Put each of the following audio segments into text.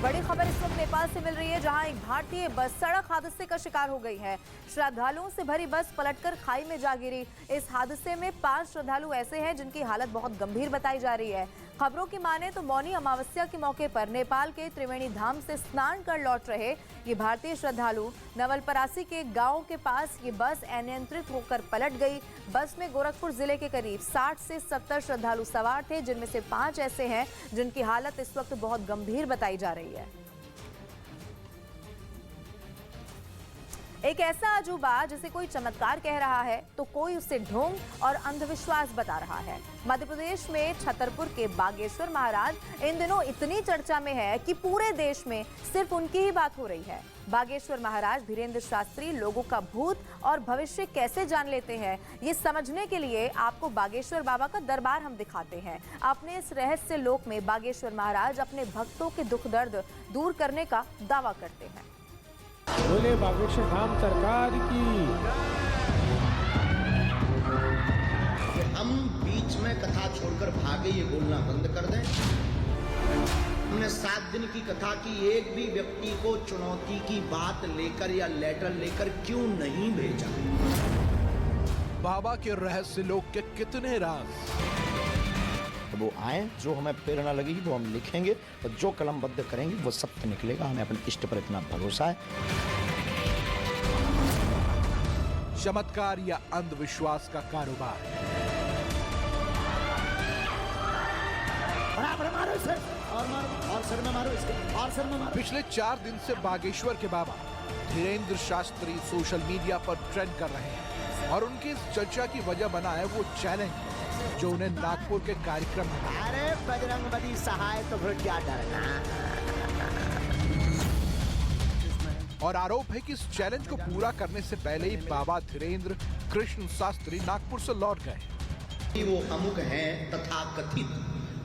बड़ी खबर इस वक्त नेपाल से मिल रही है, जहां एक भारतीय बस सड़क हादसे का शिकार हो गई है। श्रद्धालुओं से भरी बस पलटकर खाई में जा गिरी। इस हादसे में 5 श्रद्धालु ऐसे हैं जिनकी हालत बहुत गंभीर बताई जा रही है। खबरों की माने तो मौनी अमावस्या के मौके पर नेपाल के त्रिवेणी धाम से स्नान कर लौट रहे ये भारतीय श्रद्धालु नवलपरासी के गांव के पास ये बस अनियंत्रित होकर पलट गई। बस में गोरखपुर जिले के करीब 60 से 70 श्रद्धालु सवार थे, जिनमें से 5 ऐसे हैं जिनकी हालत इस वक्त बहुत गंभीर बताई जा रही है। एक ऐसा अजूबा जिसे कोई चमत्कार कह रहा है तो कोई उसे ढोंग और अंधविश्वास बता रहा है। मध्य प्रदेश में छतरपुर के बागेश्वर महाराज इन दिनों इतनी चर्चा में है कि पूरे देश में सिर्फ उनकी ही बात हो रही है। बागेश्वर महाराज धीरेन्द्र शास्त्री लोगों का भूत और भविष्य कैसे जान लेते हैं, ये समझने के लिए आपको बागेश्वर बाबा का दरबार हम दिखाते हैं। अपने इस रहस्य लोक में बागेश्वर महाराज अपने भक्तों के दुख दर्द दूर करने का दावा करते हैं। बोले बागेश्वर धाम सरकार की। हम बीच में कथा छोड़कर भागे ये बोलना बंद कर दें। हमने 7 दिन की कथा की, एक भी व्यक्ति को चुनौती की बात लेकर या लेटर लेकर क्यों नहीं भेजा। बाबा के रहस्य लोक के कितने राज। वो आए, जो हमें प्रेरणा लगेगी वो हम लिखेंगे और जो कलमबद्ध करेंगे वो सत्य निकलेगा। हमें अपने इष्ट पर इतना भरोसा है। चमत्कार या अंधविश्वास का कारोबार। मारो सर, और सर में मारो इसके, और सर में मारो। पिछले 4 दिन से बागेश्वर के बाबा धीरेन्द्र शास्त्री सोशल मीडिया पर ट्रेंड कर रहे हैं और उनकी इस चर्चा की वजह बना है वो चैलेंज जो उन्हें नागपुर के कार्यक्रम में। अरे बजरंगबली सहाय तो फिर क्या डरना। और आरोप है कि इस चैलेंज को पूरा करने से पहले ही बाबा धीरेन्द्र कृष्ण शास्त्री नागपुर से लौट गए। वो अमुक हैं तथाकथित,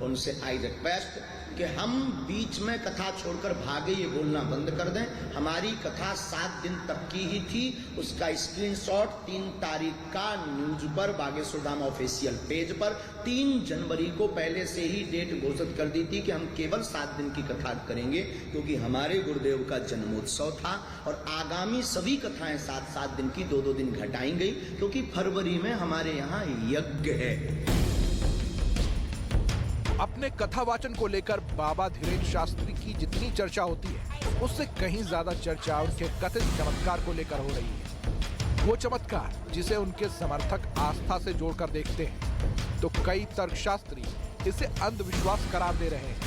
उनसे आई रिक्वेस्ट कि हम बीच में कथा छोड़कर भागे ये बोलना बंद कर दें। हमारी कथा 7 दिन तक की ही थी, उसका स्क्रीनशॉट 3 तारीख का न्यूज पर बागेश्वर धाम ऑफिशियल पेज पर 3 जनवरी को पहले से ही डेट घोषित कर दी थी कि हम केवल 7 दिन की कथा करेंगे, क्योंकि हमारे गुरुदेव का जन्मोत्सव था और आगामी सभी कथाएं 7-7 दिन की 2-2 दिन घटाई गई, क्योंकि फरवरी में हमारे यहाँ यज्ञ है। अपने कथा वाचन को लेकर बाबा धीरेन्द्र शास्त्री की जितनी चर्चा होती है उससे कहीं ज्यादा चर्चा उनके कथित चमत्कार को लेकर हो रही है। वो चमत्कार जिसे उनके समर्थक आस्था से जोड़कर देखते हैं तो कई तर्कशास्त्री इसे अंधविश्वास करार दे रहे हैं।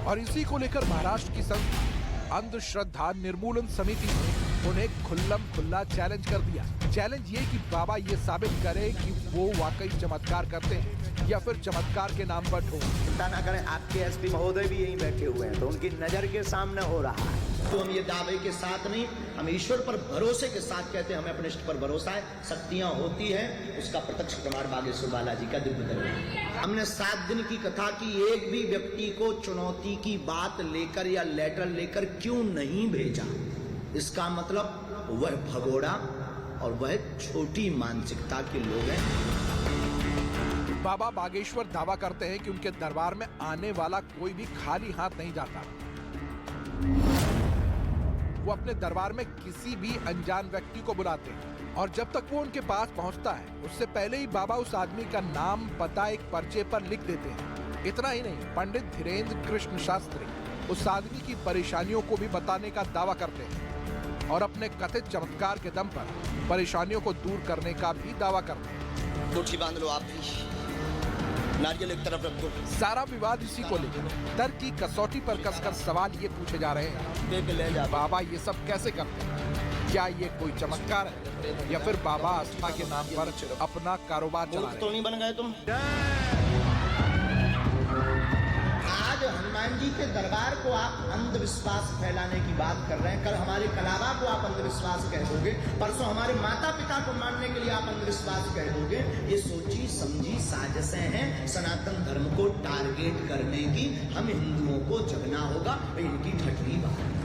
और इसी को लेकर महाराष्ट्र की संस्था अंधश्रद्धा निर्मूलन समिति ने उन्हें खुल्ला चैलेंज कर दिया। चैलेंज ये कि बाबा ये साबित करे कि वो वाकई चमत्कार करते हैं या फिर चमत्कार के नाम पर ठोक। चिंता ना करें, आपके एसपी महोदय भी यहीं बैठे हुए हैं, तो उनकी नजर के सामने हो रहा है। तो हम ये दावे के साथ नहीं, हम ईश्वर पर भरोसे के साथ कहते हैं, हमें अपने इष्ट पर भरोसा है। शक्तियां होती है, उसका प्रत्यक्ष प्रमाण बागेश्वर बालाजी का दिव्य दरबार। हमने 7 दिन की कथा की, एक भी व्यक्ति को चुनौती की बात लेकर या लेटर लेकर क्यों नहीं भेजा। इसका मतलब वह भगोड़ा और वह छोटी मानसिकता के लोग हैं। बाबा बागेश्वर दावा करते हैं कि उनके दरबार में आने वाला कोई भी खाली हाथ नहीं जाता। वो अपने दरबार में किसी भी अनजान व्यक्ति को बुलाते हैं और जब तक वो उनके पास पहुंचता है उससे पहले ही बाबा उस आदमी का नाम पता एक पर्चे पर लिख देते हैं। इतना ही नहीं, पंडित धीरेन्द्र कृष्ण शास्त्री उस आदमी की परेशानियों को भी बताने का दावा करते हैं और अपने कथित चमत्कार के दम पर परेशानियों को दूर करने का भी दावा करते हैं। मुट्ठी बांध लो, आप भी नारियल एक तरफ रख दो। सारा विवाद इसी को लेकर तर्क की कसौटी पर कसकर सवाल ये पूछे जा रहे हैं, बाबा ये सब कैसे करते हैं? क्या ये कोई चमत्कार है या फिर बाबा आस्था के नाम पर अपना कारोबार चला रहे हैं? तो नहीं बन गए तुम। आज हनुमान जी के दरबार को आप अंधविश्वास फैलाने की बात कर रहे हैं, कल हमारे कलावा को आप अंधविश्वास कह दोगे, परसों हमारे माता पिता को मानने के लिए आप अंधविश्वास कह दोगे। ये सोची समझी साजिशें हैं सनातन धर्म को टारगेट करने की। हम हिंदुओं को जगना होगा, इनकी ठठरी बात।